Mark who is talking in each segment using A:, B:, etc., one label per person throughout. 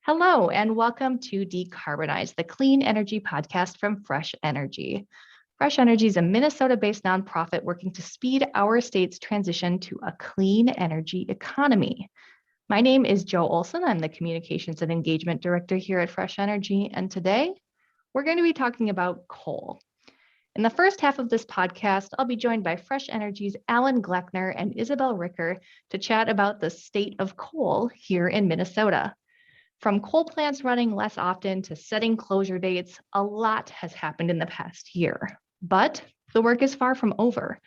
A: Hello, and welcome to Decarbonize, the clean energy podcast from Fresh Energy. Fresh Energy is a Minnesota-based nonprofit working to speed our state's transition to a clean energy economy. My name is Jo Olson. I'm the Communications and Engagement Director here at Fresh Energy, and today we're going to be talking about coal. In the first half of this podcast, I'll be joined by Fresh Energy's Alan Gleckner and Isabel Ricker to chat about the state of coal here in Minnesota. From coal plants running less often to setting closure dates, a lot has happened in the past year. But the work is far from over.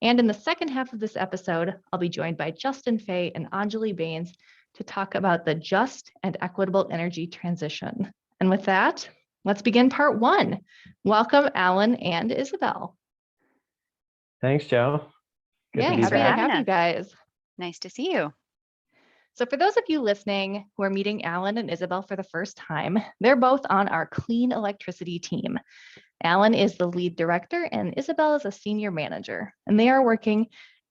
A: And in the second half of this episode, I'll be joined by Justin Fay and Anjali Bains to talk about the just and equitable energy transition. And with that, let's begin part one. Welcome, Alan and Isabel.
B: Thanks, Jo.
A: Good to be happy
B: back.
A: to have you guys.
C: Nice to see you.
A: So for those of you listening who are meeting Alan and Isabel for the first time, they're both on our clean electricity team. Alan is the lead director and Isabel is a senior manager, and they are working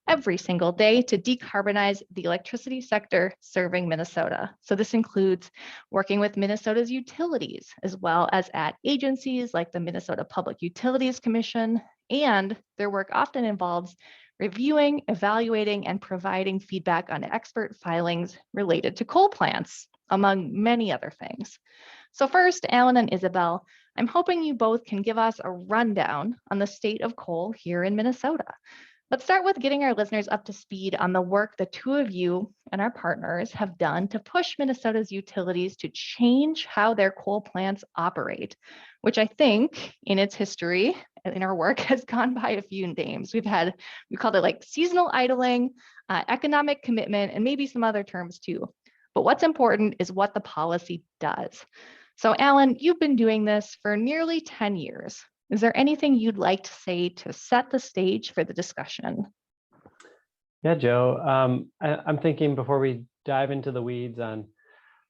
A: every single day to decarbonize the electricity sector serving Minnesota. So this includes working with Minnesota's utilities, as well as at agencies like the Minnesota Public Utilities Commission, and their work often involves reviewing, evaluating, and providing feedback on expert filings related to coal plants, among many other things. So first, Alan and Isabel, I'm hoping you both can give us a rundown on the state of coal here in Minnesota. Let's start with getting our listeners up to speed on the work the two of you and our partners have done to push Minnesota's utilities to change how their coal plants operate, which I think in its history in our work has gone by a few names. We called it like seasonal idling, economic commitment, and maybe some other terms too. But what's important is what the policy does. So Alan, you've been doing this for nearly 10 years. Is there anything you'd like to say to set the stage for the discussion?
B: Yeah, Jo, I'm thinking before we dive into the weeds on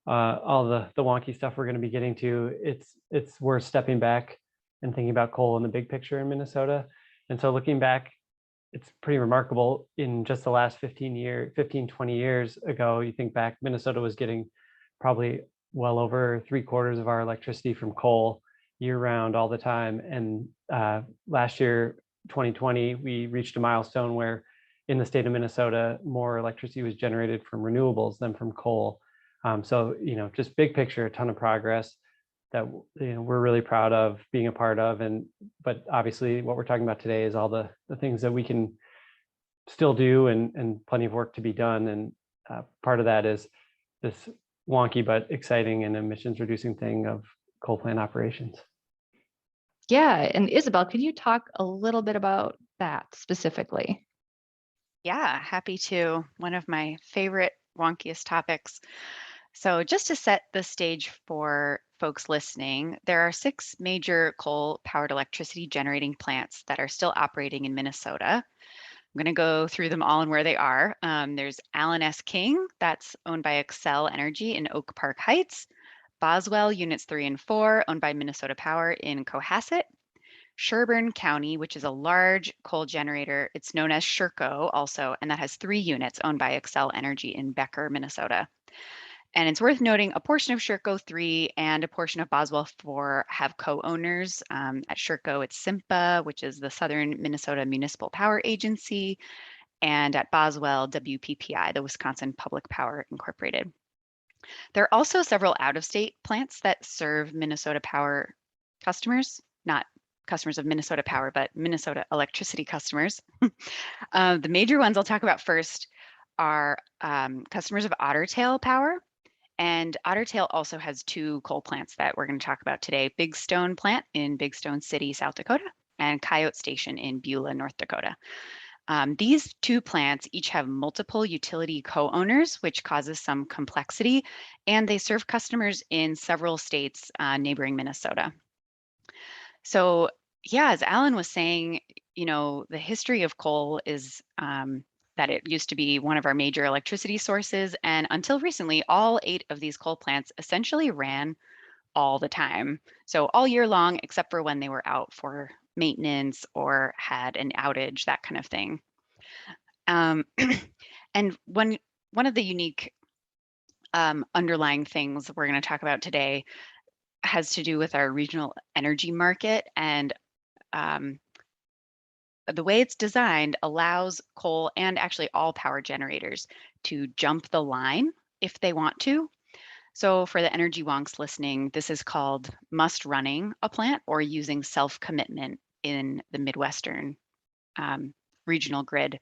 B: all the wonky stuff we're going to be getting to, it's worth stepping back and thinking about coal in the big picture in Minnesota. And so looking back, it's pretty remarkable. In just the last 15, 20 years ago, you think back, Minnesota was getting probably well over 3/4 of our electricity from coal year round all the time. And last year, 2020, we reached a milestone where in the state of Minnesota, more electricity was generated from renewables than from coal. So, just big picture, a ton of progress that we're really proud of being a part of. But obviously what we're talking about today is all the things that we can still do and plenty of work to be done. And part of that is this wonky but exciting and emissions reducing thing of coal plant operations.
A: Yeah, and Isabel, could you talk a little bit about that specifically?
C: Yeah, happy to. One of my favorite wonkiest topics. So just to set the stage for folks listening, there are 6 major coal-powered electricity generating plants that are still operating in Minnesota. I'm going to go through them all and where they are. There's Allen S. King, that's owned by Xcel Energy in Oak Park Heights. Boswell Units 3 and 4, owned by Minnesota Power in Cohasset. Sherburne County, which is a large coal generator, it's known as Sherco also, and that has 3 units owned by Xcel Energy in Becker, Minnesota. And it's worth noting a portion of Sherco 3 and a portion of Boswell 4 have co-owners. At Sherco, it's SIMPA, which is the Southern Minnesota Municipal Power Agency, and at Boswell, WPPI, the Wisconsin Public Power Incorporated. There are also several out-of-state plants that serve Minnesota Power customers, not customers of Minnesota Power, but Minnesota electricity customers. The major ones I'll talk about first are customers of Otter Tail Power. And Otter Tail also has 2 coal plants that we're going to talk about today, Big Stone Plant in Big Stone City, South Dakota, and Coyote Station in Beulah, North Dakota. These 2 plants each have multiple utility co-owners, which causes some complexity, and they serve customers in several states neighboring Minnesota. So yeah, as Alan was saying, the history of coal is that it used to be one of our major electricity sources, and until recently, all 8 of these coal plants essentially ran all the time. So all year long, except for when they were out for maintenance or had an outage, that kind of thing. And one of the unique underlying things we're going to talk about today has to do with our regional energy market, and the way it's designed allows coal and actually all power generators to jump the line if they want to. So for the energy wonks listening, this is called must running a plant or using self-commitment in the Midwestern regional grid.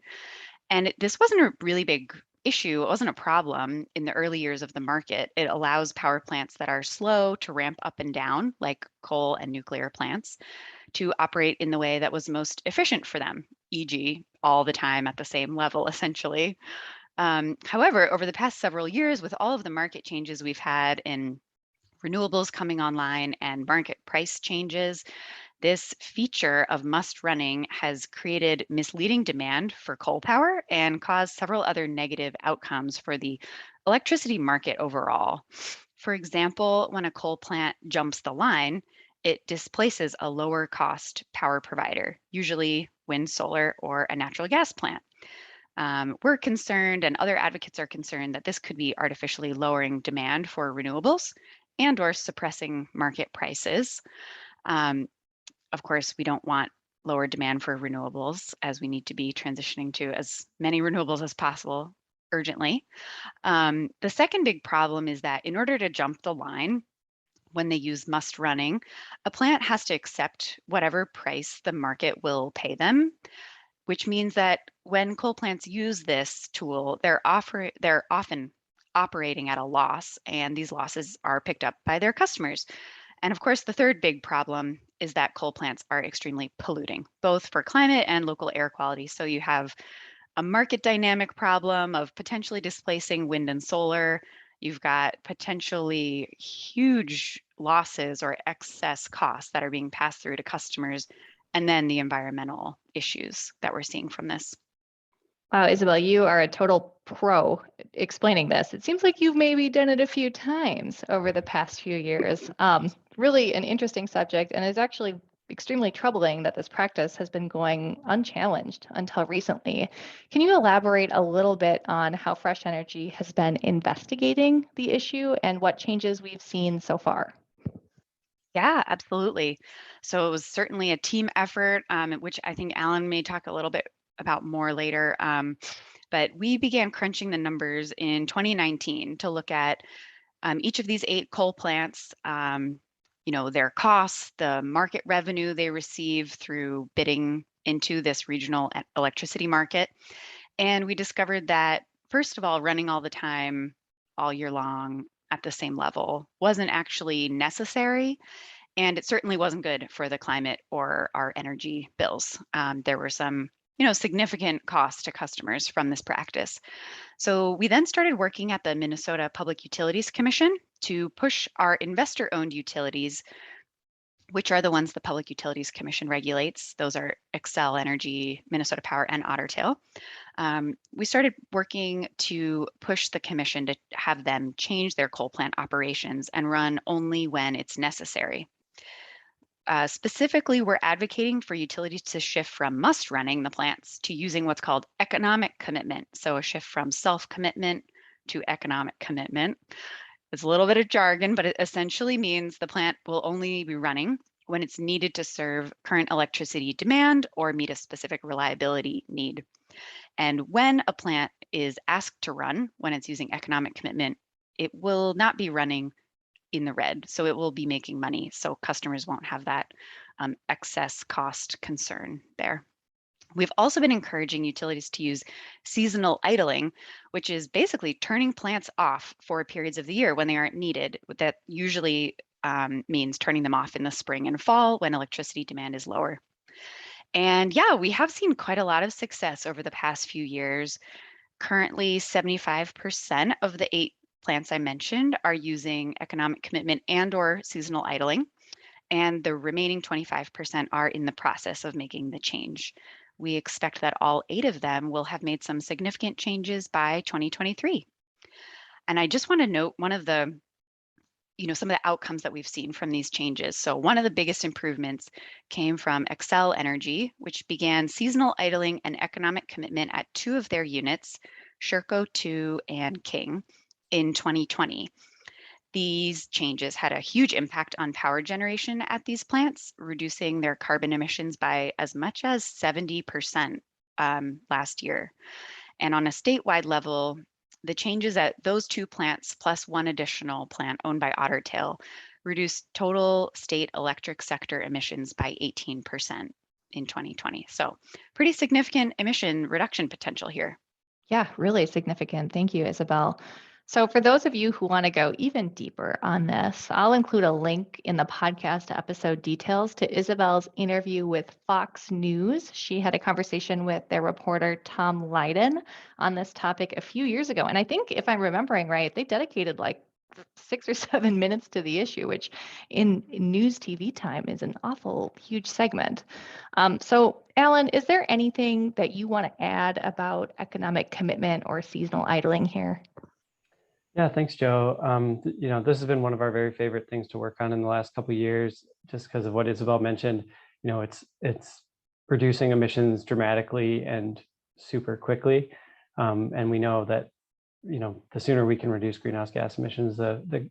C: And this wasn't a really big issue. It wasn't a problem in the early years of the market. It allows power plants that are slow to ramp up and down, like coal and nuclear plants, to operate in the way that was most efficient for them, e.g., all the time at the same level, essentially. However, over the past several years, with all of the market changes we've had in renewables coming online and market price changes, this feature of must running has created misleading demand for coal power and caused several other negative outcomes for the electricity market overall. For example, when a coal plant jumps the line, it displaces a lower cost power provider, usually wind, solar, or a natural gas plant. We're concerned, and other advocates are concerned, that this could be artificially lowering demand for renewables and or suppressing market prices. Of course, we don't want lower demand for renewables, as we need to be transitioning to as many renewables as possible urgently. The second big problem is that in order to jump the line, when they use must running, a plant has to accept whatever price the market will pay them, which means that when coal plants use this tool, they're often operating at a loss, and these losses are picked up by their customers. And of course, the third big problem is that coal plants are extremely polluting, both for climate and local air quality. So you have a market dynamic problem of potentially displacing wind and solar. You've got potentially huge losses or excess costs that are being passed through to customers, and then the environmental issues that we're seeing from this.
A: Wow, Isabel, you are a total pro explaining this. It seems like you've maybe done it a few times over the past few years. Really an interesting subject, and it's actually extremely troubling that this practice has been going unchallenged until recently. Can you elaborate a little bit on how Fresh Energy has been investigating the issue and what changes we've seen so far?
C: Yeah, absolutely. So it was certainly a team effort, which I think Alan may talk a little bit about more later. But we began crunching the numbers in 2019 to look at each of these 8 coal plants, their costs, the market revenue they receive through bidding into this regional electricity market. And we discovered that, first of all, running all the time, all year long at the same level wasn't actually necessary. And it certainly wasn't good for the climate or our energy bills. There were some significant costs to customers from this practice. So we then started working at the Minnesota Public Utilities Commission to push our investor-owned utilities, which are the ones the Public Utilities Commission regulates. Those are Xcel Energy, Minnesota Power, and Otter Tail. We started working to push the commission to have them change their coal plant operations and run only when it's necessary. Specifically, we're advocating for utilities to shift from must running the plants to using what's called economic commitment. So a shift from self-commitment to economic commitment. It's a little bit of jargon, but it essentially means the plant will only be running when it's needed to serve current electricity demand or meet a specific reliability need. And when a plant is asked to run, when it's using economic commitment, it will not be running in the red. So it will be making money. So customers won't have that excess cost concern there. We've also been encouraging utilities to use seasonal idling, which is basically turning plants off for periods of the year when they aren't needed. That usually means turning them off in the spring and fall when electricity demand is lower. And yeah, we have seen quite a lot of success over the past few years. Currently, 75% of the 8 plants I mentioned are using economic commitment and or seasonal idling, and the remaining 25% are in the process of making the change. We expect that all 8 of them will have made some significant changes by 2023. And I just want to note one of the, some of the outcomes that we've seen from these changes. So one of the biggest improvements came from Xcel Energy, which began seasonal idling and economic commitment at 2 of their units, Sherco 2 and King, in 2020. These changes had a huge impact on power generation at these plants, reducing their carbon emissions by as much as 70% last year. And on a statewide level, the changes at those 2 plants plus 1 additional plant owned by Otter Tail reduced total state electric sector emissions by 18% in 2020. So pretty significant emission reduction potential here.
A: Yeah, really significant. Thank you, Isabel. So for those of you who want to go even deeper on this, I'll include a link in the podcast episode details to Isabel's interview with Fox News. She had a conversation with their reporter, Tom Lydon, on this topic a few years ago. And I think if I'm remembering right, they dedicated like 6 or 7 minutes to the issue, which in news TV time is an awful huge segment. So Alan, is there anything that you want to add about economic commitment or seasonal idling here?
B: Yeah, thanks, Joe. This has been one of our very favorite things to work on in the last couple of years, just because of what Isabel mentioned. It's reducing emissions dramatically and super quickly, and we know that the sooner we can reduce greenhouse gas emissions, the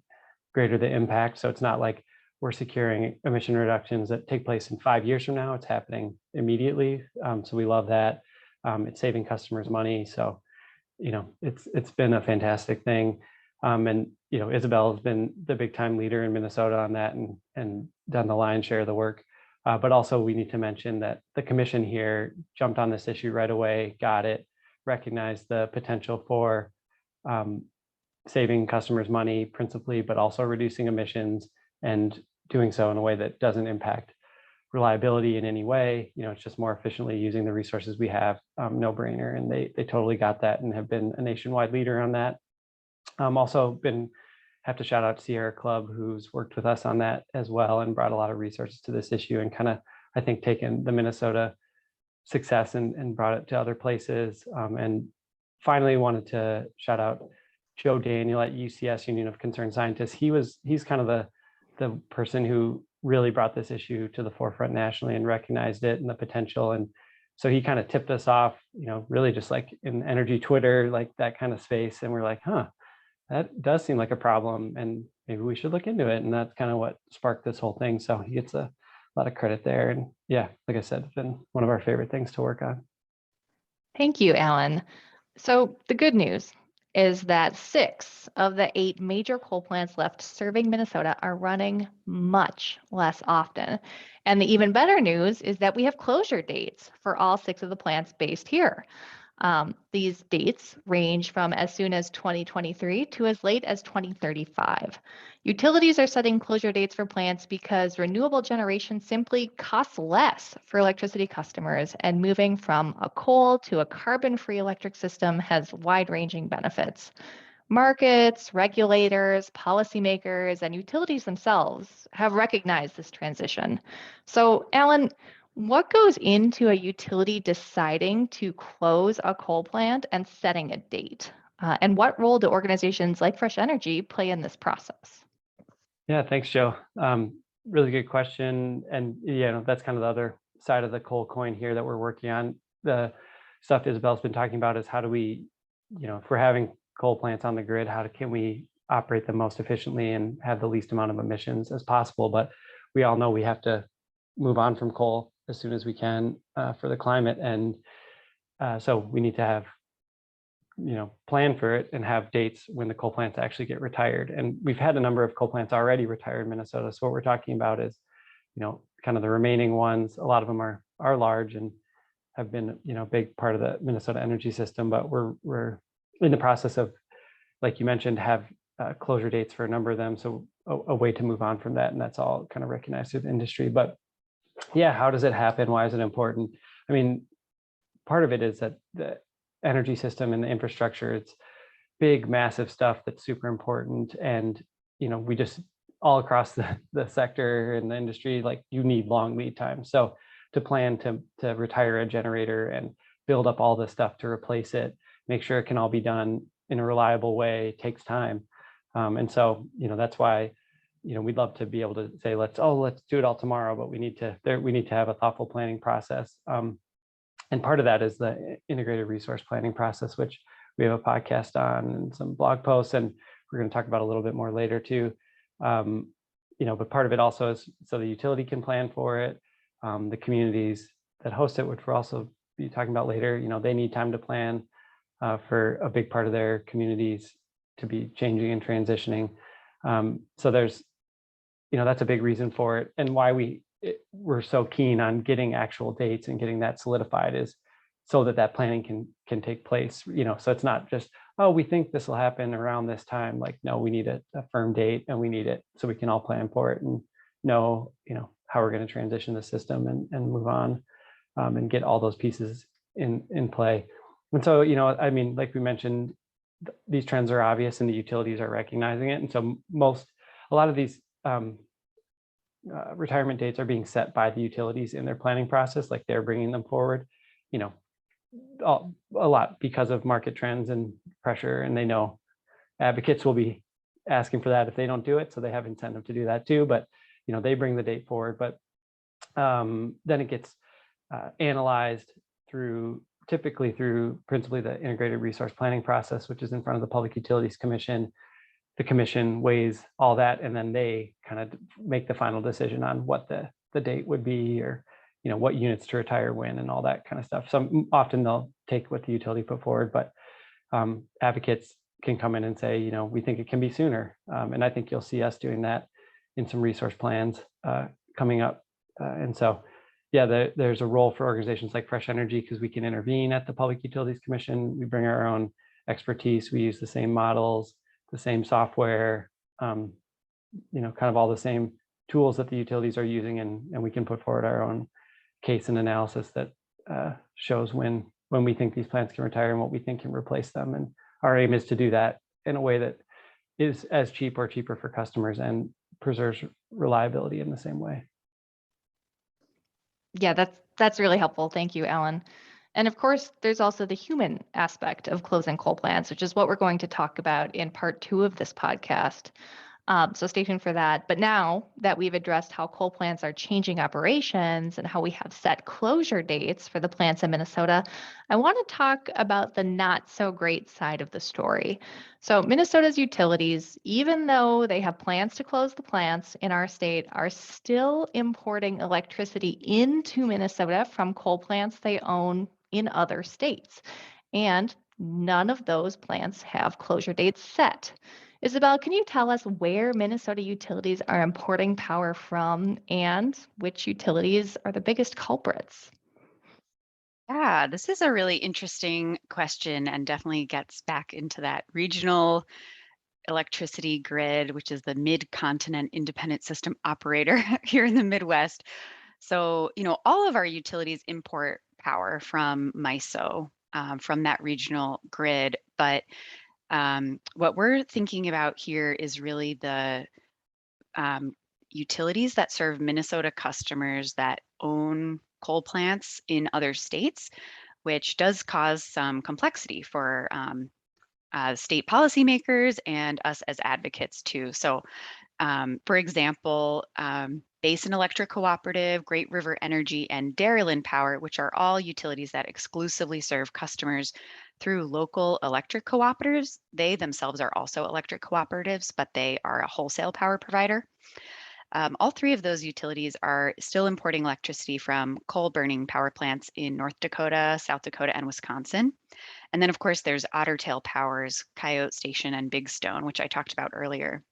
B: greater the impact. So it's not like we're securing emission reductions that take place in 5 years from now. It's happening immediately. So we love that. It's saving customers money. So it's been a fantastic thing. And Isabel has been the big time leader in Minnesota on that and done the lion's share of the work. But also we need to mention that the commission here jumped on this issue right away, got it, recognized the potential for saving customers money principally, but also reducing emissions and doing so in a way that doesn't impact reliability in any way. It's just more efficiently using the resources we have, no brainer. And they totally got that and have been a nationwide leader on that. Also have to shout out Sierra Club, who's worked with us on that as well and brought a lot of resources to this issue and kind of, I think, taken the Minnesota success and brought it to other places. And finally wanted to shout out Joe Daniel at UCS, Union of Concerned Scientists. He's kind of the person who really brought this issue to the forefront nationally and recognized it and the potential. And so he kind of tipped us off, really just like in energy Twitter, like that kind of space. And we're like, that does seem like a problem and maybe we should look into it. And that's kind of what sparked this whole thing. So he gets a lot of credit there. And yeah, like I said, it's been one of our favorite things to work on.
A: Thank you, Alan. So the good news is that 6 of the 8 major coal plants left serving Minnesota are running much less often. And the even better news is that we have closure dates for all 6 of the plants based here. These dates range from as soon as 2023 to as late as 2035. Utilities are setting closure dates for plants because renewable generation simply costs less for electricity customers, and moving from a coal to a carbon-free electric system has wide-ranging benefits. Markets, regulators, policymakers, and utilities themselves have recognized this transition. So, Alan, what goes into a utility deciding to close a coal plant and setting a date? And what role do organizations like Fresh Energy play in this process?
B: Yeah, thanks, Joe. Really good question. And that's kind of the other side of the coal coin here that we're working on. The stuff Isabel's been talking about is how do we, if we're having coal plants on the grid, can we operate them most efficiently and have the least amount of emissions as possible? But we all know we have to move on from coal as soon as we can for the climate. And so we need to have, plan for it and have dates when the coal plants actually get retired. And we've had a number of coal plants already retire in Minnesota. So what we're talking about is, kind of the remaining ones. A lot of them are large and have been, a big part of the Minnesota energy system. But we're in the process of, like you mentioned, have closure dates for a number of them. So a way to move on from that. And that's all kind of recognized through the industry. But yeah, how does it happen? Why is it important? I mean, part of it is that the energy system and the infrastructure, it's big, massive stuff that's super important. And, we just all across the sector and the industry, like you need long lead time. So to plan to retire a generator and build up all this stuff to replace it, make sure it can all be done in a reliable way takes time. And so, that's why, we'd love to be able to say, let's do it all tomorrow, but we need to have a thoughtful planning process. And part of that is the integrated resource planning process, which we have a podcast on and some blog posts. And we're going to talk about a little bit more later too. But part of it also is so the utility can plan for it. The communities that host it, which we'll also be talking about later, they need time to plan for a big part of their communities to be changing and transitioning. So there's, that's a big reason for it, and why we're so keen on getting actual dates and getting that solidified is so that planning can take place. So it's not just, oh, we think this will happen around this time. Like, no, we need a firm date, and we need it so we can all plan for it and know, how we're going to transition the system and move on, and get all those pieces in play. And so, like we mentioned, these trends are obvious and the utilities are recognizing it. And so a lot of these retirement dates are being set by the utilities in their planning process, like they're bringing them forward, a lot because of market trends and pressure. And they know advocates will be asking for that if they don't do it. So they have incentive to do that too, but they bring the date forward. But then it gets analyzed typically through principally the integrated resource planning process, which is in front of the Public Utilities Commission. The commission weighs all that, and then they kind of make the final decision on what the date would be, or what units to retire when, and all that kind of stuff. So often they'll take what the utility put forward, but advocates can come in and say, we think it can be sooner. And I think you'll see us doing that in some resource plans coming up. And so, yeah, there's a role for organizations like Fresh Energy, because we can intervene at the Public Utilities Commission. We bring our own expertise. We use the same models, the same software, kind of all the same tools that the utilities are using, and we can put forward our own case and analysis that shows when we think these plants can retire and what we think can replace them. And our aim is to do that in a way that is as cheap or cheaper for customers and preserves reliability in the same way.
A: Yeah, that's really helpful. Thank you, Alan. And of course, there's also the human aspect of closing coal plants, which is what we're going to talk about in part 2 of this podcast. So stay tuned for that. But now that we've addressed how coal plants are changing operations and how we have set closure dates for the plants in Minnesota, I want to talk about the not so great side of the story. So Minnesota's utilities, even though they have plans to close the plants in our state, are still importing electricity into Minnesota from coal plants they own in other states. And none of those plants have closure dates set. Isabel, can you tell us where Minnesota utilities are importing power from and which utilities are the biggest culprits?
C: Yeah, this is a really interesting question and definitely gets back into that regional electricity grid, which is the Mid-Continent Independent System Operator here in the Midwest. So, all of our utilities import power from MISO, from that regional grid, but what we're thinking about here is really the utilities that serve Minnesota customers that own coal plants in other states, which does cause some complexity for state policymakers and us as advocates too. So, for example, Basin Electric Cooperative, Great River Energy, and Dairyland Power, which are all utilities that exclusively serve customers through local electric cooperatives. They themselves are also electric cooperatives, but they are a wholesale power provider. All 3 of those utilities are still importing electricity from coal burning power plants in North Dakota, South Dakota, and Wisconsin. And then, of course, there's Otter Tail Power's Coyote Station and Big Stone, which I talked about earlier.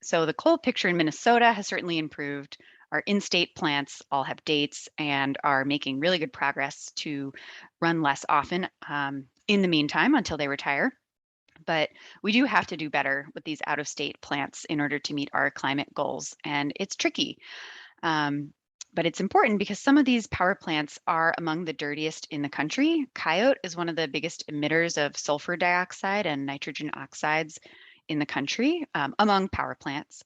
C: So the coal picture in Minnesota has certainly improved. Our in-state plants all have dates and are making really good progress to run less often in the meantime until they retire. But we do have to do better with these out-of-state plants in order to meet our climate goals. And it's tricky. But it's important because some of these power plants are among the dirtiest in the country. Coyote is one of the biggest emitters of sulfur dioxide and nitrogen oxides in the country among power plants.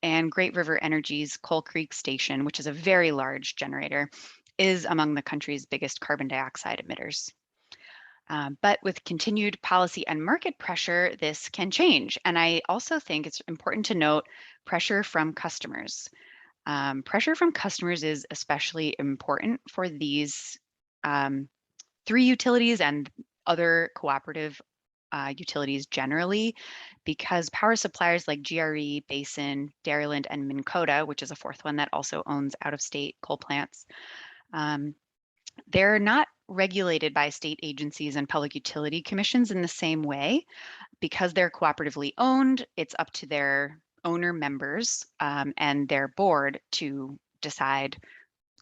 C: And Great River Energy's Coal Creek Station, which is a very large generator, is among the country's biggest carbon dioxide emitters. But with continued policy and market pressure, this can change. And I also think it's important to note pressure from customers. Pressure from customers is especially important for these 3 utilities and other cooperative utilities generally, because power suppliers like GRE, Basin, Dairyland, and Minn Kota, which is a fourth one that also owns out-of-state coal plants, they're not regulated by state agencies and public utility commissions in the same way. Because they're cooperatively owned, it's up to their owner members and their board to decide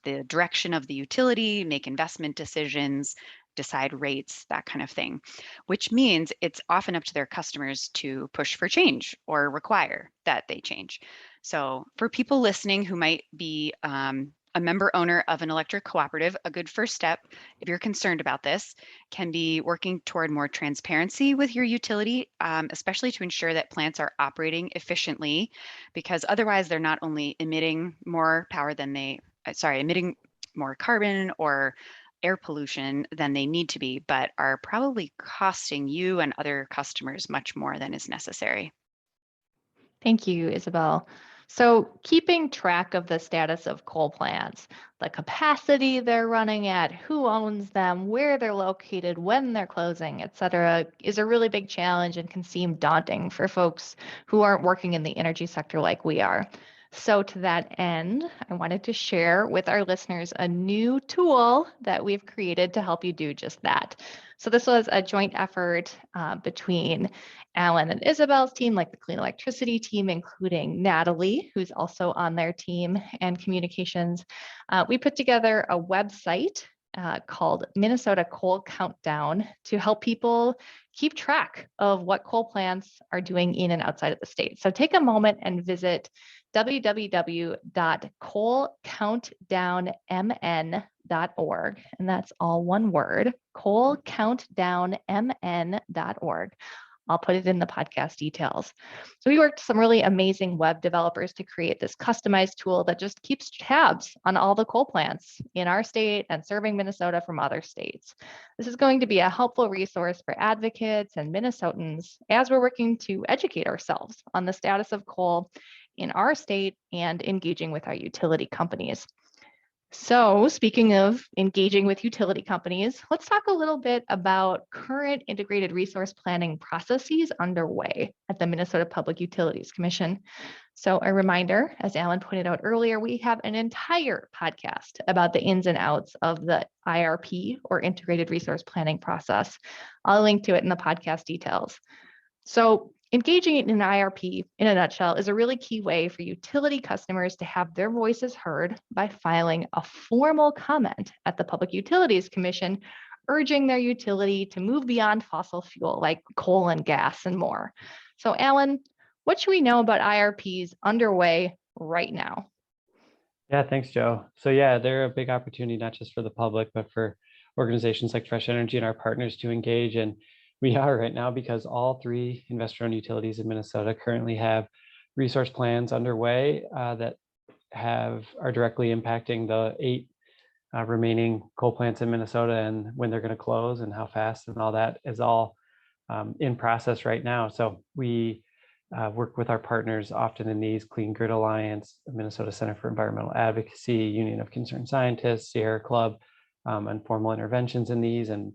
C: the direction of the utility, make investment decisions, decide rates, that kind of thing, which means it's often up to their customers to push for change or require that they change. So for people listening who might be a member owner of an electric cooperative, a good first step, if you're concerned about this, can be working toward more transparency with your utility, especially to ensure that plants are operating efficiently, because otherwise they're not only emitting more power than emitting more carbon or air pollution than they need to be, but are probably costing you and other customers much more than is necessary.
A: Thank you, Isabel. So keeping track of the status of coal plants, the capacity they're running at, who owns them, where they're located, when they're closing, et cetera, is a really big challenge and can seem daunting for folks who aren't working in the energy sector like we are. So to that end, I wanted to share with our listeners a new tool that we've created to help you do just that. So this was a joint effort between Alan and Isabel's team, like the Clean Electricity team, including Natalie, who's also on their team, and communications. We put together a website called Minnesota Coal Countdown to help people keep track of what coal plants are doing in and outside of the state. So take a moment and visit www.coalcountdownmn.org. And that's all one word, coalcountdownmn.org. I'll put it in the podcast details. So we worked with some really amazing web developers to create this customized tool that just keeps tabs on all the coal plants in our state and serving Minnesota from other states. This is going to be a helpful resource for advocates and Minnesotans as we're working to educate ourselves on the status of coal in our state and engaging with our utility companies. So speaking of engaging with utility companies, let's talk a little bit about current integrated resource planning processes underway at the Minnesota Public Utilities Commission. So a reminder, as Alan pointed out earlier, we have an entire podcast about the ins and outs of the IRP, or integrated resource planning process. I'll link to it in the podcast details. So engaging in an IRP, in a nutshell, is a really key way for utility customers to have their voices heard by filing a formal comment at the Public Utilities Commission, urging their utility to move beyond fossil fuel like coal and gas and more. So Alan, what should we know about IRPs underway right now?
B: Yeah, thanks, Joe. So yeah, they're a big opportunity, not just for the public, but for organizations like Fresh Energy and our partners to engage. And we are right now, because all three investor-owned utilities in Minnesota currently have resource plans underway that are directly impacting the 8 remaining coal plants in Minnesota, and when they're going to close and how fast, and all that is all in process right now. So we work with our partners often in these: Clean Grid Alliance, Minnesota Center for Environmental Advocacy, Union of Concerned Scientists, Sierra Club, on formal interventions in these. And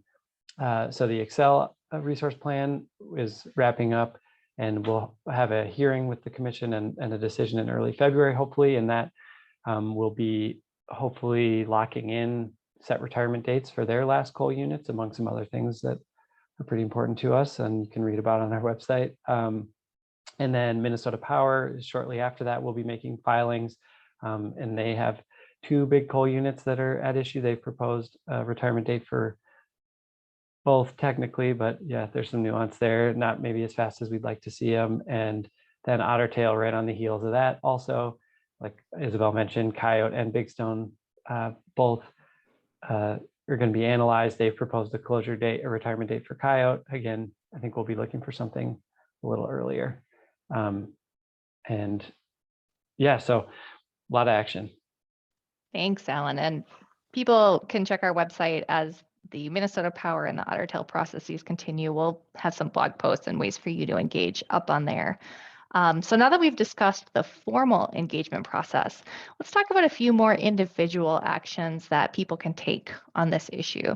B: so the Excel resource plan is wrapping up, and we'll have a hearing with the commission and a decision in early February, hopefully. And that will be hopefully locking in set retirement dates for their last coal units, among some other things that are pretty important to us and you can read about on our website. And then Minnesota Power, shortly after that, will be making filings, and they have 2 big coal units that are at issue. They've proposed a retirement date for both technically, but yeah, there's some nuance there, not maybe as fast as we'd like to see them. And then Otter Tail right on the heels of that. Also, like Isabel mentioned, Coyote and Big Stone both are going to be analyzed. They've proposed a retirement date for Coyote. Again, I think we'll be looking for something a little earlier. And yeah, so a lot of action.
A: Thanks, Alan. And people can check our website as the Minnesota Power and the Otter Tail processes continue. We'll have some blog posts and ways for you to engage up on there. So now that we've discussed the formal engagement process, let's talk about a few more individual actions that people can take on this issue.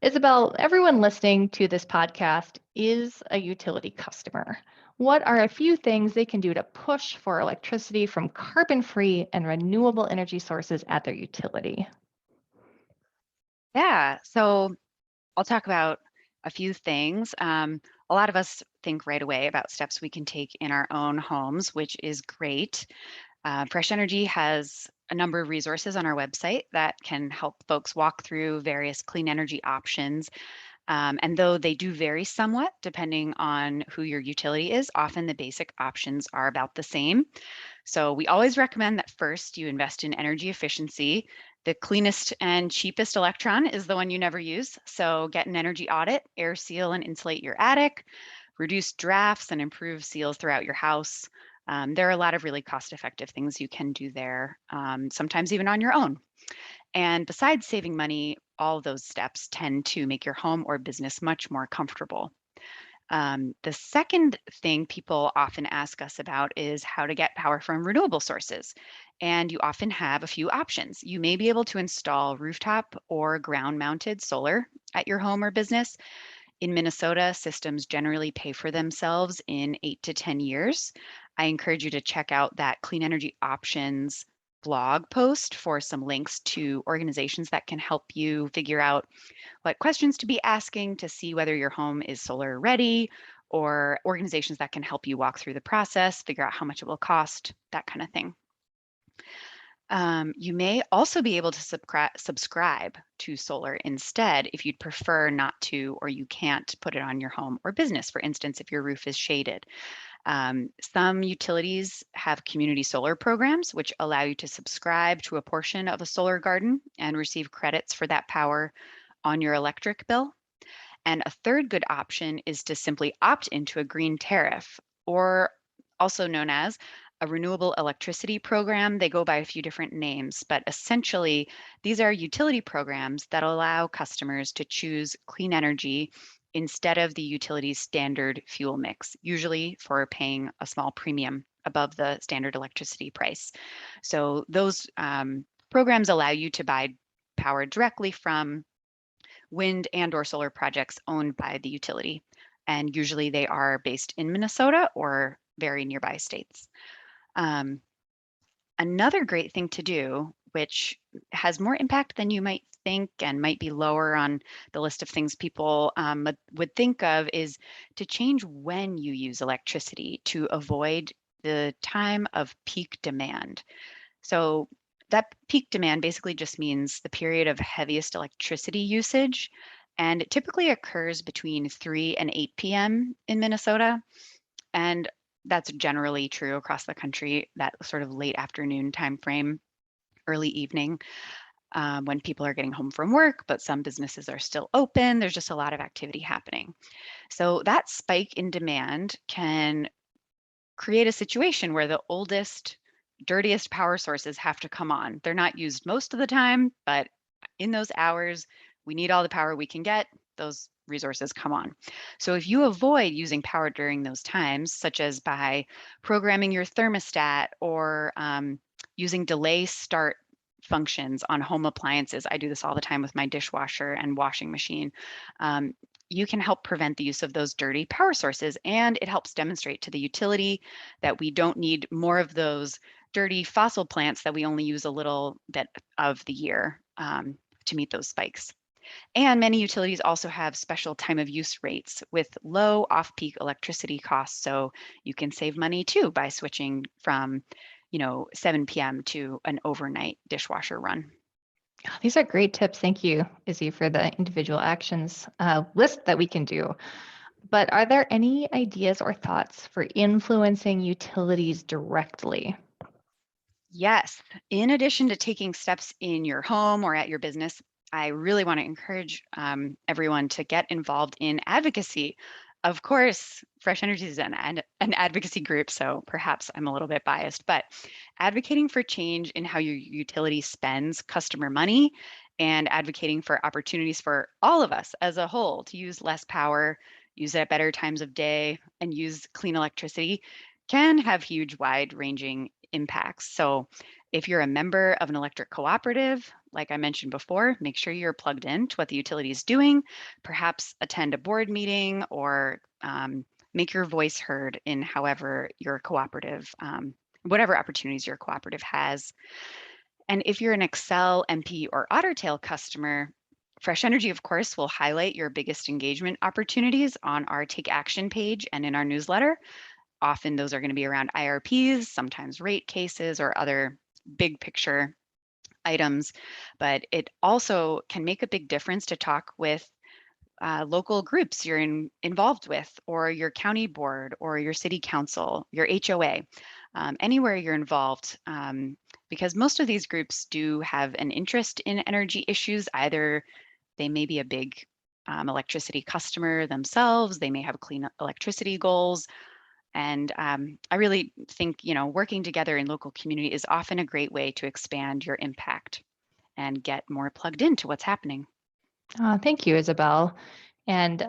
A: Isabel, everyone listening to this podcast is a utility customer. What are a few things they can do to push for electricity from carbon-free and renewable energy sources at their utility?
C: Yeah, so I'll talk about a few things. A lot of us think right away about steps we can take in our own homes, which is great. Fresh Energy has a number of resources on our website that can help folks walk through various clean energy options. And though they do vary somewhat depending on who your utility is, often the basic options are about the same. So we always recommend that first you invest in energy efficiency. The cleanest and cheapest electron is the one you never use. So get an energy audit, air seal and insulate your attic, reduce drafts and improve seals throughout your house. There are a lot of really cost-effective things you can do there, sometimes even on your own. And besides saving money, all those steps tend to make your home or business much more comfortable. The second thing people often ask us about is how to get power from renewable sources. And you often have a few options. You may be able to install rooftop or ground mounted solar at your home or business. In Minnesota, systems generally pay for themselves in 8 to 10 years. I encourage you to check out that Clean Energy Options blog post for some links to organizations that can help you figure out what questions to be asking to see whether your home is solar ready, or organizations that can help you walk through the process, figure out how much it will cost, that kind of thing. You may also be able to subscribe to solar instead if you'd prefer not to, or you can't put it on your home or business, for instance, if your roof is shaded. Some utilities have community solar programs, which allow you to subscribe to a portion of a solar garden and receive credits for that power on your electric bill. And a third good option is to simply opt into a green tariff, or also known as a renewable electricity program. They go by a few different names, but essentially, these are utility programs that allow customers to choose clean energy instead of the utility's standard fuel mix, usually for paying a small premium above the standard electricity price. So those programs allow you to buy power directly from wind and or solar projects owned by the utility. And usually they are based in Minnesota or very nearby states. Another great thing to do, which has more impact than you might think and might be lower on the list of things people would think of, is to change when you use electricity to avoid the time of peak demand. So that peak demand basically just means the period of heaviest electricity usage, and it typically occurs between 3 and 8 p.m. in Minnesota. And that's generally true across the country, that sort of late afternoon time frame, early evening, when people are getting home from work, but some businesses are still open. There's just a lot of activity happening. So that spike in demand can create a situation where the oldest, dirtiest power sources have to come on. They're not used most of the time, but in those hours, we need all the power we can get. Those resources come on. So if you avoid using power during those times, such as by programming your thermostat or using delay start functions on home appliances, I do this all the time with my dishwasher and washing machine. You can help prevent the use of those dirty power sources, and it helps demonstrate to the utility that we don't need more of those dirty fossil plants that we only use a little bit of the year to meet those spikes. And many utilities also have special time of use rates with low off-peak electricity costs, so you can save money too by switching from 7 p.m. to an overnight dishwasher run.
A: These are great tips. Thank you, Izzy, for the individual actions list that we can do. But are there any ideas or thoughts for influencing utilities directly?
C: Yes, in addition to taking steps in your home or at your business, I really want to encourage everyone to get involved in advocacy. Of course, Fresh Energy is an advocacy group, so perhaps I'm a little bit biased, but advocating for change in how your utility spends customer money and advocating for opportunities for all of us as a whole to use less power, use it at better times of day, and use clean electricity can have huge, wide ranging impacts. So if you're a member of an electric cooperative, like I mentioned before, make sure you're plugged in to what the utility is doing, perhaps attend a board meeting or make your voice heard in however your cooperative, whatever opportunities your cooperative has. And if you're an Xcel, MP, or Ottertail customer, Fresh Energy, of course, will highlight your biggest engagement opportunities on our Take Action page and in our newsletter. Often those are going to be around IRPs, sometimes rate cases or other big picture items, but it also can make a big difference to talk with local groups you're involved with, or your county board, or your city council, your HOA, anywhere you're involved, because most of these groups do have an interest in energy issues. Either they may be a big electricity customer themselves, they may have clean electricity goals. And I really think, working together in local community is often a great way to expand your impact and get more plugged into what's happening.
A: Thank you, Isabel. And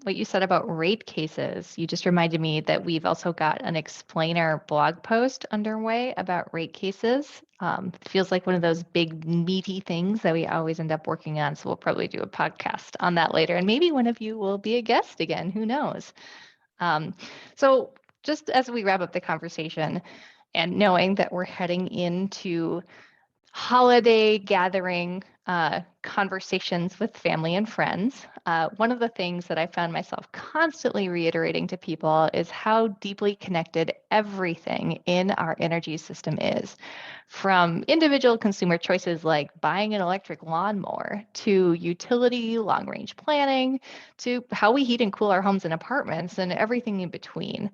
A: what you said about rate cases, you just reminded me that we've also got an explainer blog post underway about rate cases. It feels like one of those big meaty things that we always end up working on. So we'll probably do a podcast on that later. And maybe one of you will be a guest again, who knows? So just as we wrap up the conversation and knowing that we're heading into holiday gathering conversations with family and friends, one of the things that I found myself constantly reiterating to people is how deeply connected everything in our energy system is, from individual consumer choices like buying an electric lawnmower to utility long-range planning to how we heat and cool our homes and apartments and everything in between.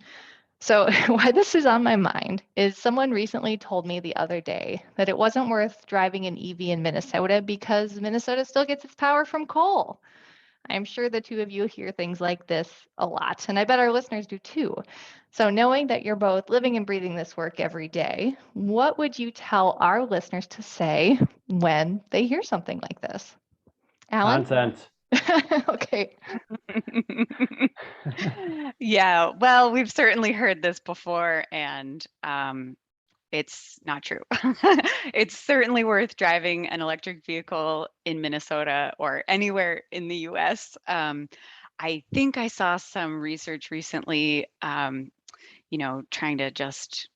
A: So, why this is on my mind is someone recently told me the other day that it wasn't worth driving an EV in Minnesota because Minnesota still gets its power from coal. I'm sure the two of you hear things like this a lot, and I bet our listeners do too. So, knowing that you're both living and breathing this work every day, what would you tell our listeners to say when they hear something like this? Alan?
B: Nonsense.
A: Okay.
C: Yeah, well, we've certainly heard this before, and it's not true. It's certainly worth driving an electric vehicle in Minnesota or anywhere in the US. I think I saw some research recently, trying to just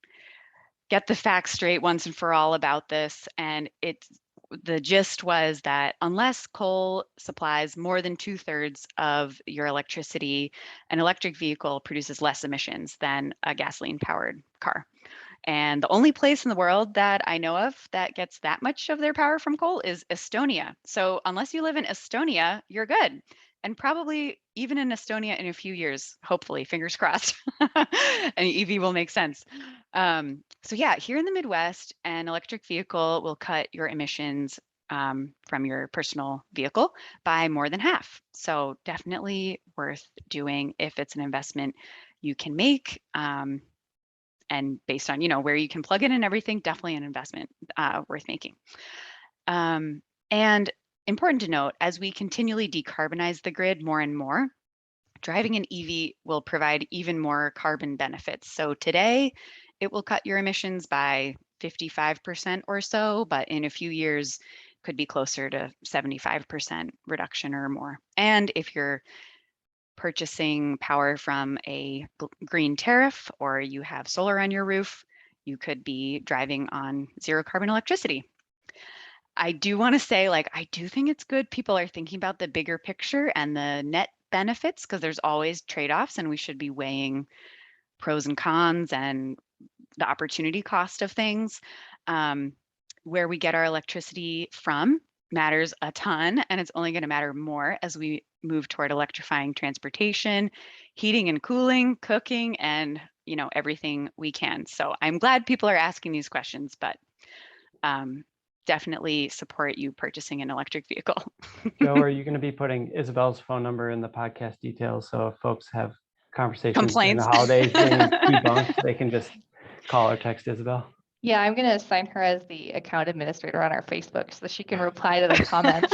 C: get the facts straight once and for all about this. And the gist was that unless coal supplies more than 2/3 of your electricity, an electric vehicle produces less emissions than a gasoline powered car. And the only place in the world that I know of that gets that much of their power from coal is Estonia. So unless you live in Estonia, you're good. And probably even in Estonia in a few years, hopefully, fingers crossed, an EV will make sense. So yeah, here in the Midwest, an electric vehicle will cut your emissions from your personal vehicle by more than half. So definitely worth doing if it's an investment you can make. And based on where you can plug in and everything, definitely an investment worth making. And important to note, as we continually decarbonize the grid more and more, driving an EV will provide even more carbon benefits. So today, it will cut your emissions by 55% or so, but in a few years, could be closer to 75% reduction or more. And if you're purchasing power from a green tariff or you have solar on your roof, you could be driving on zero carbon electricity. I do want to say, I do think it's good people are thinking about the bigger picture and the net benefits, because there's always trade-offs and we should be weighing pros and cons and the opportunity cost of things. Where we get our electricity from matters a ton, and it's only going to matter more as we move toward electrifying transportation, heating and cooling, cooking, and everything we can. So I'm glad people are asking these questions, but definitely support you purchasing an electric vehicle.
B: Joe, are you going to be putting Isabel's phone number in the podcast details so if folks have conversations during the
C: Complaints.
B: holidays being debunked, they can just call or text Isabel?
A: Yeah, I'm going to assign her as the account administrator on our Facebook so she can reply to the comments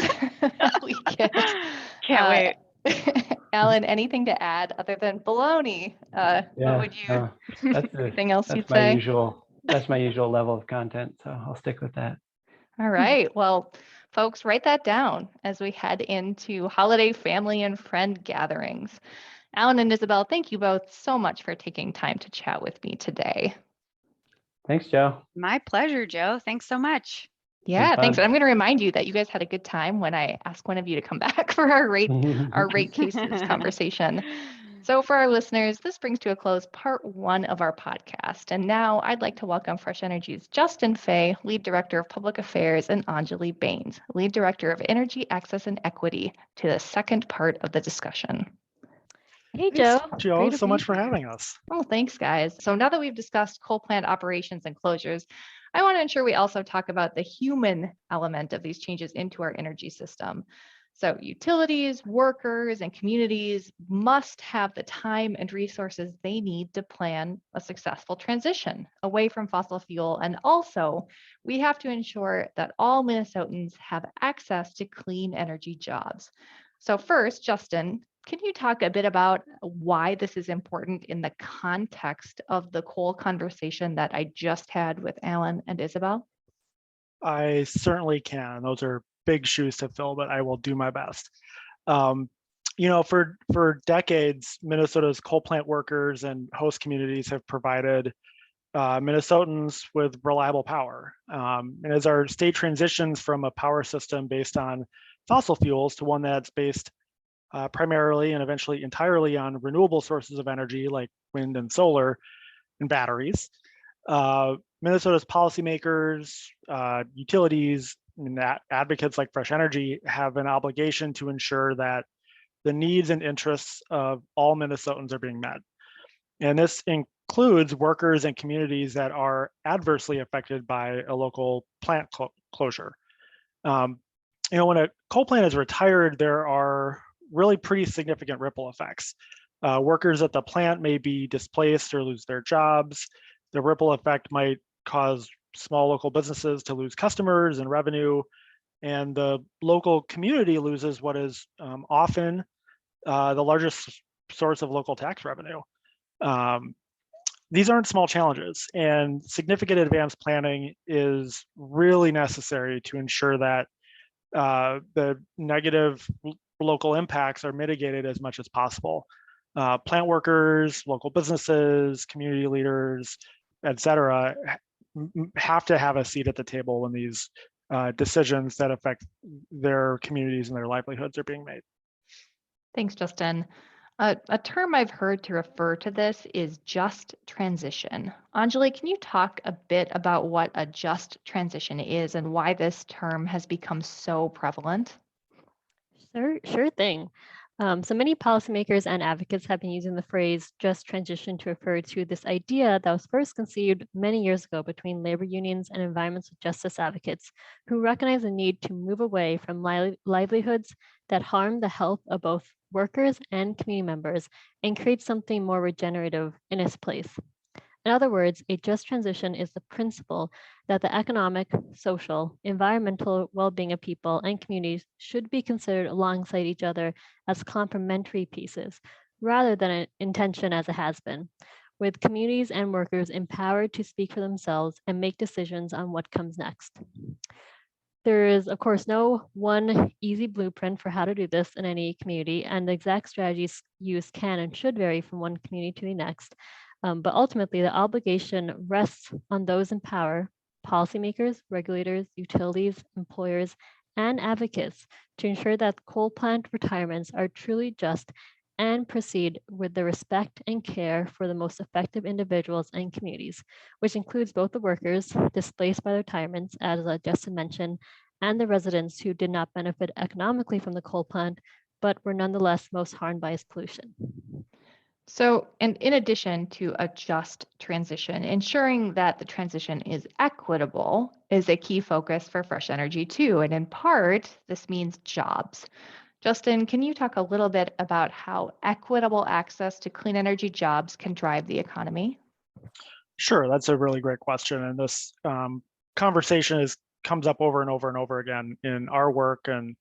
A: we get.
C: Can't wait.
A: Alan, anything to add other than baloney? What would you, anything else you'd say?
B: That's my usual level of content, so I'll stick with that.
A: All right. Well, Folks, write that down as we head into holiday family and friend gatherings. Alan and Isabel, thank you both so much for taking time to chat with me today.
B: Thanks, Joe.
C: My pleasure, Joe. Thanks so much.
A: Yeah, thanks.
B: fun.
A: And I'm going to remind you that you guys had a good time when I asked one of you to come back for our rate cases conversation. So for our listeners, this brings to a close part 1 of our podcast. And now I'd like to welcome Fresh Energy's Justin Fay, Lead Director of Public Affairs, and Anjali Bains, Lead Director of Energy Access and Equity, to the second part of the discussion.
D: Hey,
E: Thanks,
D: Joe.
E: Joe,
A: Great to
E: so
A: be
E: much for
A: here.
E: having us.
A: Oh, thanks, guys. So now that we've discussed coal plant operations and closures, I want to ensure we also talk about the human element of these changes into our energy system. So utilities, workers, and communities must have the time and resources they need to plan a successful transition away from fossil fuel. And also, we have to ensure that all Minnesotans have access to clean energy jobs. So first, Justin, can you talk a bit about why this is important in the context of the coal conversation that I just had with Alan and Isabel?
E: I certainly can. Those are big shoes to fill, but I will do my best. For decades, Minnesota's coal plant workers and host communities have provided Minnesotans with reliable power. And as our state transitions from a power system based on fossil fuels to one that's based primarily and eventually entirely on renewable sources of energy like wind and solar and batteries, Minnesota's policymakers, utilities, and advocates like Fresh Energy have an obligation to ensure that the needs and interests of all Minnesotans are being met. And this includes workers and communities that are adversely affected by a local plant closure. When a coal plant is retired, there are really pretty significant ripple effects. Workers at the plant may be displaced or lose their jobs. The ripple effect might cause small local businesses to lose customers and revenue, and the local community loses what is often the largest source of local tax revenue. These aren't small challenges, and significant advanced planning is really necessary to ensure that the negative local impacts are mitigated as much as possible. Plant workers, local businesses, community leaders, et cetera, have to have a seat at the table when these decisions that affect their communities and their livelihoods are being made.
A: Thanks, Justin. A term I've heard to refer to this is just transition. Anjali, can you talk a bit about what a just transition is and why this term has become so prevalent?
D: Sure thing. So many policymakers and advocates have been using the phrase just transition to refer to this idea that was first conceived many years ago between labor unions and environmental justice advocates who recognize the need to move away from livelihoods that harm the health of both workers and community members and create something more regenerative in its place. In other words, a just transition is the principle that the economic, social, environmental well-being of people and communities should be considered alongside each other as complementary pieces, rather than an intention as it has been, with communities and workers empowered to speak for themselves and make decisions on what comes next. There is, of course, no one easy blueprint for how to do this in any community, and the exact strategies used can and should vary from one community to the next. But ultimately, the obligation rests on those in power, policymakers, regulators, utilities, employers, and advocates to ensure that coal plant retirements are truly just and proceed with the respect and care for the most effective individuals and communities, which includes both the workers displaced by retirements, as Justin mentioned, and the residents who did not benefit economically from the coal plant, but were nonetheless most harmed by its pollution.
A: So, and in addition to a just transition, ensuring that the transition is equitable is a key focus for Fresh Energy too. And in part, this means jobs. Justin, can you talk a little bit about how equitable access to clean energy jobs can drive the economy?
E: Sure, that's a really great question. And this conversation comes up over and over and over again in our work and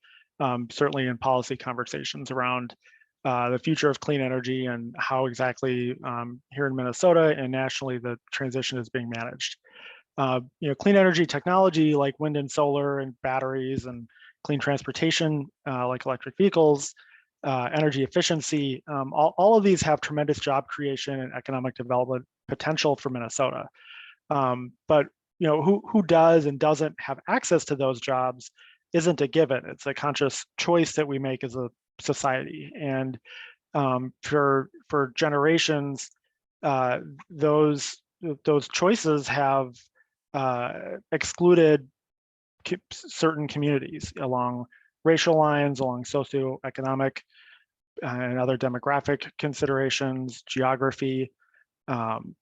E: certainly in policy conversations around the future of clean energy and how exactly here in Minnesota and nationally the transition is being managed. Clean energy technology like wind and solar and batteries and clean transportation, like electric vehicles, energy efficiency. All of these have tremendous job creation and economic development potential for Minnesota. But who does and doesn't have access to those jobs isn't a given. It's a conscious choice that we make as a society. And for generations, those choices have excluded certain communities along racial lines, along socioeconomic and other demographic considerations, geography. And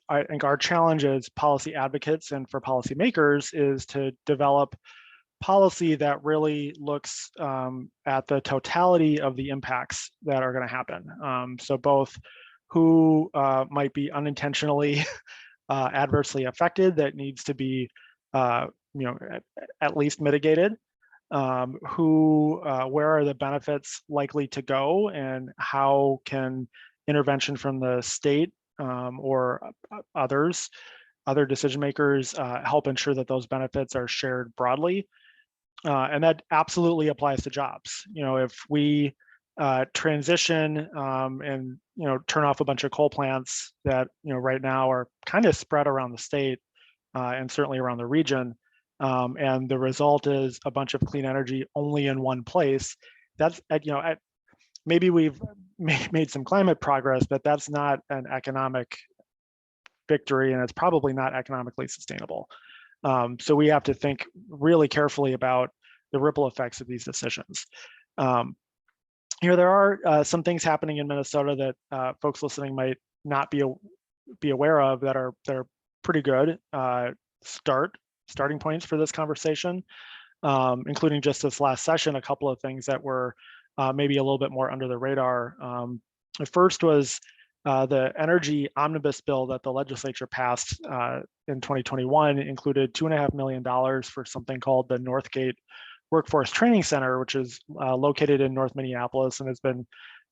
E: I think our challenge as policy advocates and for policymakers is to develop policy that really looks at the totality of the impacts that are going to happen. So both who might be unintentionally adversely affected that needs to be at least mitigated, where are the benefits likely to go, and how can intervention from the state or other decision makers help ensure that those benefits are shared broadly. And that absolutely applies to jobs. If we transition and turn off a bunch of coal plants that right now are kind of spread around the state and certainly around the region, and the result is a bunch of clean energy only in one place, that's maybe we've made some climate progress, but that's not an economic victory, and it's probably not economically sustainable. So we have to think really carefully about the ripple effects of these decisions. There are some things happening in Minnesota that folks listening might not be aware of that are pretty good starting points for this conversation, including just this last session, a couple of things that were maybe a little bit more under the radar. The first was the energy omnibus bill that the legislature passed in 2021 included $2.5 million for something called the Northgate Workforce Training Center, which is located in North Minneapolis and has been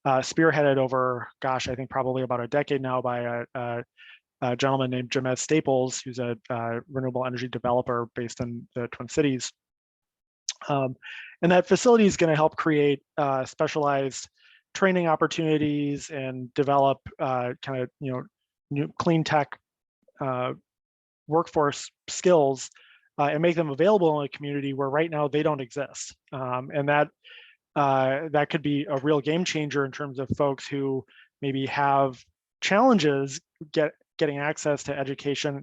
E: spearheaded over, I think probably about a decade now by a gentleman named Jamet Staples, who's a renewable energy developer based in the Twin Cities. And that facility is going to help create specialized training opportunities and develop new clean tech workforce skills and make them available in a community where right now they don't exist. And that could be a real game changer in terms of folks who maybe have challenges getting access to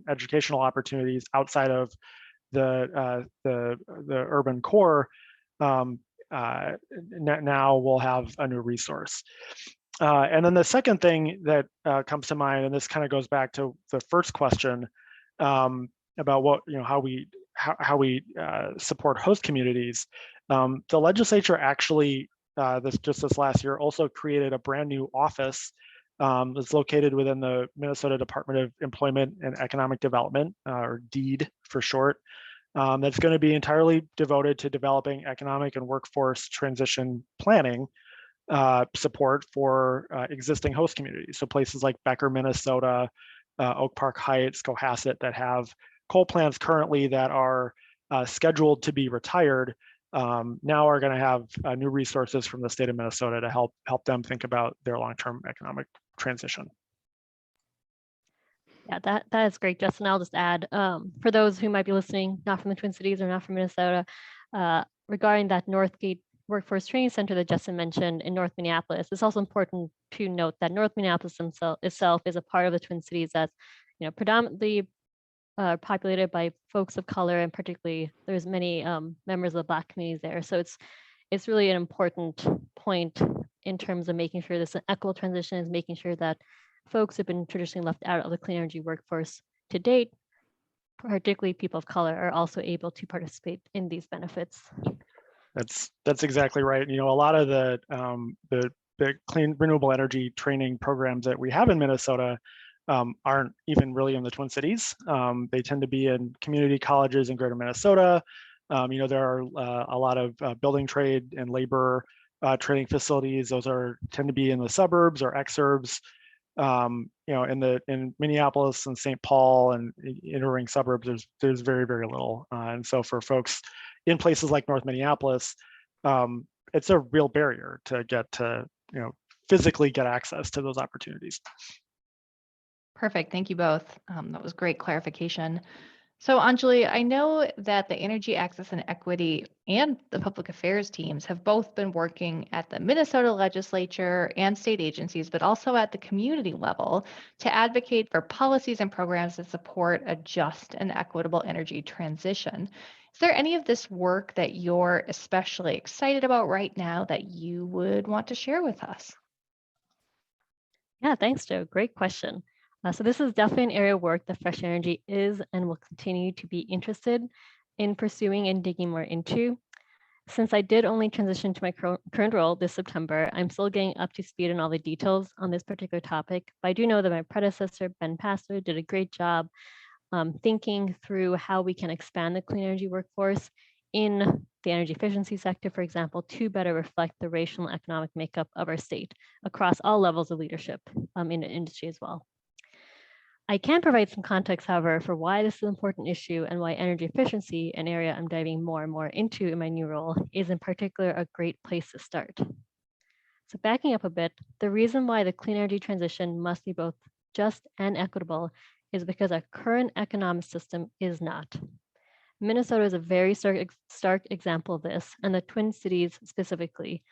E: educational opportunities outside of the urban core. Now we'll have a new resource. And then the second thing that comes to mind, and this kind of goes back to the first question about how we support host communities. The legislature actually this last year also created a brand new office that's located within the Minnesota Department of Employment and Economic Development, or DEED for short. That's going to be entirely devoted to developing economic and workforce transition planning support for existing host communities. So places like Becker, Minnesota, Oak Park Heights, Cohasset that have coal plants currently that are scheduled to be retired now are going to have new resources from the state of Minnesota to help them think about their long-term economic transition.
D: Yeah, that is great, Justin. I'll just add, for those who might be listening, not from the Twin Cities or not from Minnesota, regarding that Northgate Workforce Training Center that Justin mentioned in North Minneapolis, it's also important to note that North Minneapolis itself is a part of the Twin Cities that's predominantly populated by folks of color, and particularly there's many members of the Black communities there. So it's really an important point in terms of making sure this equitable transition is making sure that folks have been traditionally left out of the clean energy workforce to date, particularly people of color, are also able to participate in these benefits.
E: That's exactly right. A lot of the clean renewable energy training programs that we have in Minnesota aren't even really in the Twin Cities. They tend to be in community colleges in Greater Minnesota. There are a lot of building trade and labor training facilities. Those tend to be in the suburbs or exurbs. In Minneapolis and St. Paul and inner ring suburbs, there's very, very little. And so for folks in places like North Minneapolis, it's a real barrier to get to, physically get access to those opportunities.
A: Perfect. Thank you both. That was great clarification. So Anjali, I know that the Energy Access and Equity and the Public Affairs teams have both been working at the Minnesota legislature and state agencies, but also at the community level to advocate for policies and programs that support a just and equitable energy transition. Is there any of this work that you're especially excited about right now that you would want to share with us?
D: Yeah, thanks, Joe. Great question. So this is definitely an area of work that Fresh Energy is and will continue to be interested in pursuing and digging more into. Since I did only transition to my current role this September, I'm still getting up to speed on all the details on this particular topic. But I do know that my predecessor, Ben Pastor, did a great job thinking through how we can expand the clean energy workforce in the energy efficiency sector, for example, to better reflect the racial and economic makeup of our state across all levels of leadership in the industry as well. I can provide some context, however, for why this is an important issue and why energy efficiency, an area I'm diving more and more into in my new role, is in particular a great place to start. So backing up a bit, the reason why the clean energy transition must be both just and equitable is because our current economic system is not. Minnesota is a very stark example of this, and the Twin Cities specifically.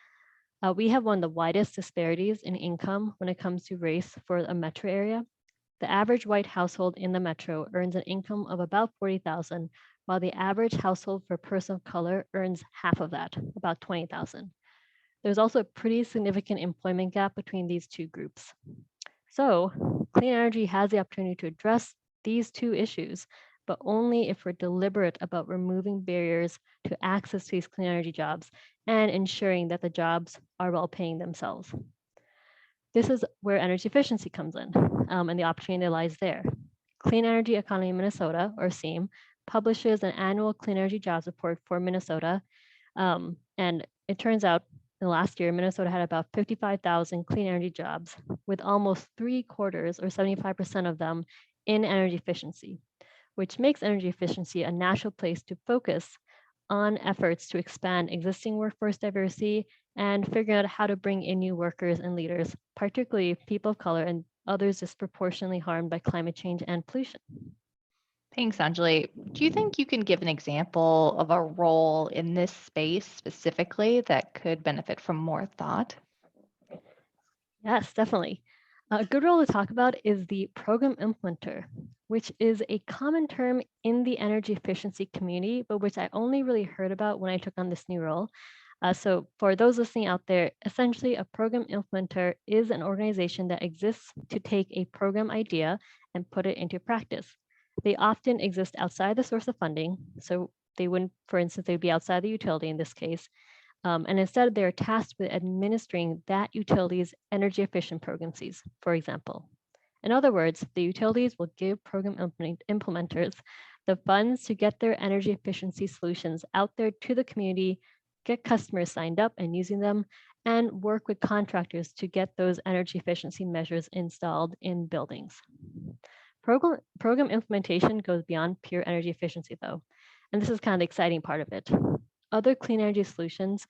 D: We have one of the widest disparities in income when it comes to race for a metro area. The average white household in the metro earns an income of about $40,000, while the average household for a person of color earns half of that, about $20,000. There's also a pretty significant employment gap between these two groups. So clean energy has the opportunity to address these two issues, but only if we're deliberate about removing barriers to access to these clean energy jobs and ensuring that the jobs are well paying themselves. This is where energy efficiency comes in, and the opportunity lies there. Clean Energy Economy Minnesota, or CEAM, publishes an annual clean energy jobs report for Minnesota. And it turns out in the last year, Minnesota had about 55,000 clean energy jobs, with almost 3/4 or 75% of them in energy efficiency, which makes energy efficiency a natural place to focus on efforts to expand existing workforce diversity and figuring out how to bring in new workers and leaders, particularly people of color and others disproportionately harmed by climate change and pollution.
A: Thanks, Anjali. Do you think you can give an example of a role in this space specifically that could benefit from more thought?
D: Yes, definitely. A good role to talk about is the program implementer, which is a common term in the energy efficiency community, but which I only really heard about when I took on this new role. So for those listening out there, essentially a program implementer is an organization that exists to take a program idea and put it into practice. They often exist outside the source of funding. So they wouldn't, for instance, they'd be outside the utility in this case. And instead they're tasked with administering that utility's energy efficient programs, for example. In other words, the utilities will give program implementers the funds to get their energy efficiency solutions out there to the community, get customers signed up and using them, and work with contractors to get those energy efficiency measures installed in buildings. Program implementation goes beyond pure energy efficiency though, and this is kind of the exciting part of it. Other clean energy solutions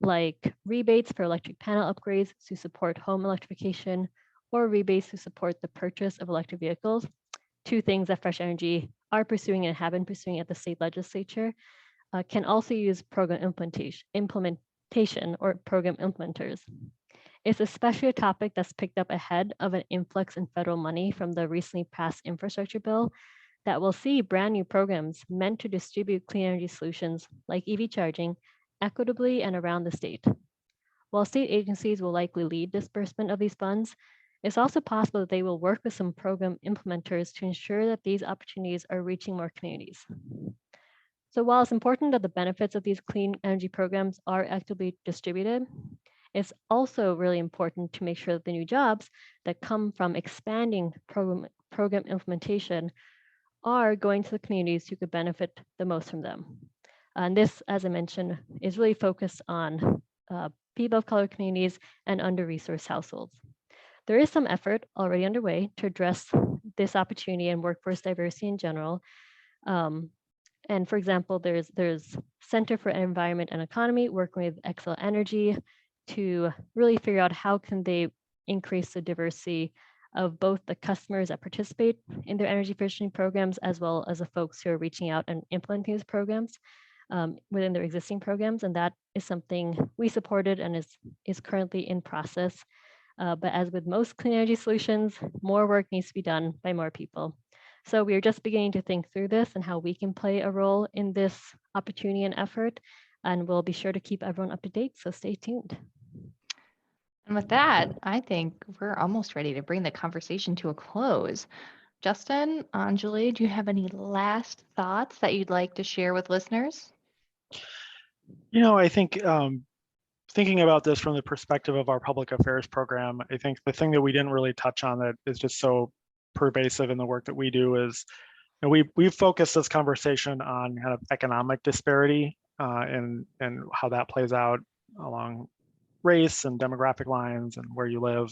D: like rebates for electric panel upgrades to support home electrification or rebates to support the purchase of electric vehicles, two things that Fresh Energy are pursuing and have been pursuing at the state legislature, can also use program implementation or program implementers. It's especially a topic that's picked up ahead of an influx in federal money from the recently passed infrastructure bill that will see brand new programs meant to distribute clean energy solutions like EV charging equitably and around the state. While state agencies will likely lead disbursement of these funds, it's also possible that they will work with some program implementers to ensure that these opportunities are reaching more communities. So while it's important that the benefits of these clean energy programs are equitably distributed, it's also really important to make sure that the new jobs that come from expanding program implementation are going to the communities who could benefit the most from them. And this, as I mentioned, is really focused on people of color communities and under-resourced households. There is some effort already underway to address this opportunity and workforce diversity in general. And for example, there's Center for Environment and Economy working with Xcel Energy to really figure out how can they increase the diversity of both the customers that participate in their energy efficiency programs, as well as the folks who are reaching out and implementing these programs within their existing programs. And that is something we supported and is currently in process. But as with most clean energy solutions, more work needs to be done by more people. So we are just beginning to think through this and how we can play a role in this opportunity and effort. And we'll be sure to keep everyone up to date. So stay tuned.
A: And with that, I think we're almost ready to bring the conversation to a close. Justin, Anjali, do you have any last thoughts that you'd like to share with listeners?
E: I think thinking about this from the perspective of our public affairs program, I think the thing that we didn't really touch on that is just so pervasive in the work that we do is we've focused this conversation on kind of economic disparity and how that plays out along race and demographic lines and where you live.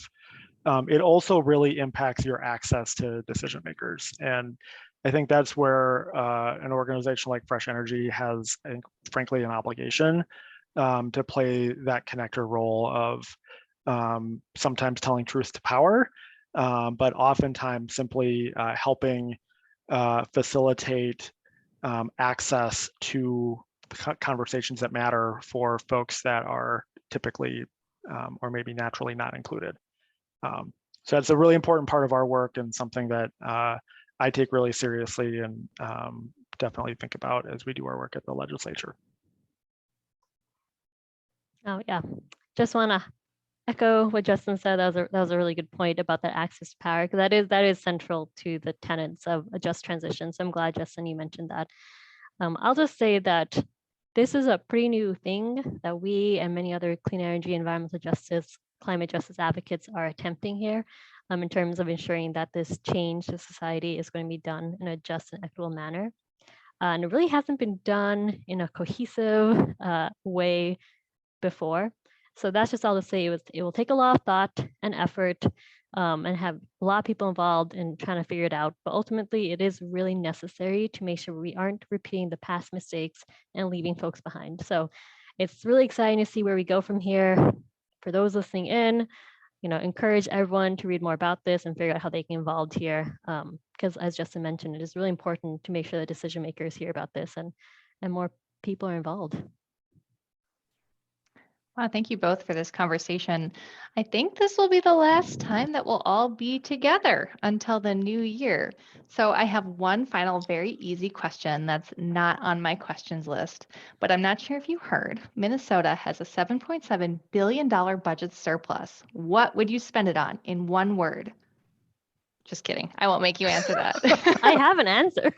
E: It also really impacts your access to decision makers. And I think that's where an organization like Fresh Energy has, I think, frankly, an obligation to play that connector role of sometimes telling truth to power, but oftentimes simply helping facilitate access to conversations that matter for folks that are typically or maybe naturally not included. So that's a really important part of our work and something that I take really seriously and definitely think about as we do our work at the legislature.
D: Oh yeah, just want to echo what Justin said. That was a really good point about that access to power, because that is central to the tenets of a just transition. So I'm glad, Justin, you mentioned that. I'll just say that this is a pretty new thing that we and many other clean energy, environmental justice, climate justice advocates are attempting here in terms of ensuring that this change to society is going to be done in a just and equitable manner. And it really hasn't been done in a cohesive way before. So that's just all to say. It will take a lot of thought and effort and have a lot of people involved in trying to figure it out. But ultimately, it is really necessary to make sure we aren't repeating the past mistakes and leaving folks behind. So it's really exciting to see where we go from here. For those listening in, encourage everyone to read more about this and figure out how they can get involved here. Because as Justin mentioned, it is really important to make sure the decision makers hear about this and more people are involved.
A: Wow, thank you both for this conversation. I think this will be the last time that we'll all be together until the new year. So I have one final very easy question that's not on my questions list, but I'm not sure if you heard. Minnesota has a $7.7 billion budget surplus. What would you spend it on in one word? Just kidding. I won't make you answer that.
D: I have an answer.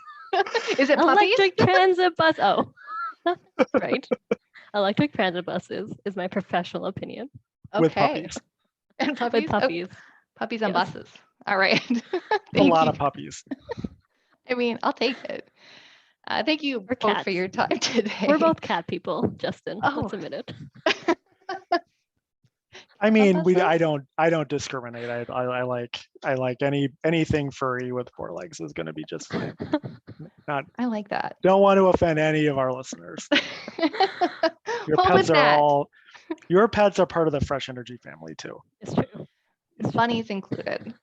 A: Is it puppies?
D: Electric transit bus. Oh, right. Electric transit buses is my professional opinion.
A: Okay.
E: With puppies.
A: And puppies?
D: With puppies.
A: Oh, puppies on
D: Yes.
A: buses. All right.
E: A lot of puppies.
A: I mean, I'll take it. Thank you
D: Or
A: both for
D: cats.
A: your time today.
D: We're both cat people, Justin.
A: Oh.
D: Let's admit it.
E: I mean,
A: buses?
E: I don't discriminate. I like anything furry with four legs is going to be just fine.
A: I like that.
E: Don't want to offend any of our listeners. Your
A: Well, with
E: pets are
A: that,
E: your pets are part of the Fresh Energy family too.
D: It's true.
A: bunnies included.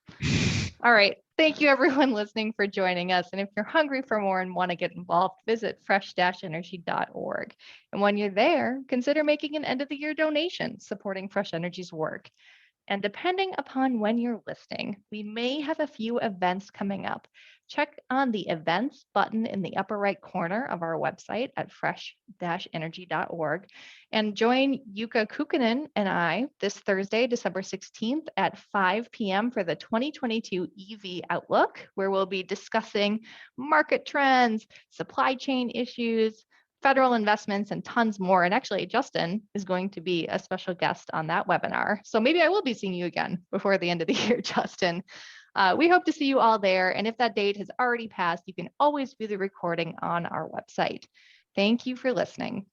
A: All right. Thank you, everyone listening, for joining us. And if you're hungry for more and want to get involved, visit fresh-energy.org. And when you're there, consider making an end-of-the-year donation supporting Fresh Energy's work. And depending upon when you're listening, we may have a few events coming up. Check on the events button in the upper right corner of our website at fresh-energy.org and join Yuka Kukkonen and I this Thursday, December 16th at 5 p.m. for the 2022 EV Outlook, where we'll be discussing market trends, supply chain issues, federal investments, and tons more. And actually, Justin is going to be a special guest on that webinar. So maybe I will be seeing you again before the end of the year, Justin. We hope to see you all there. And if that date has already passed, you can always view the recording on our website. Thank you for listening.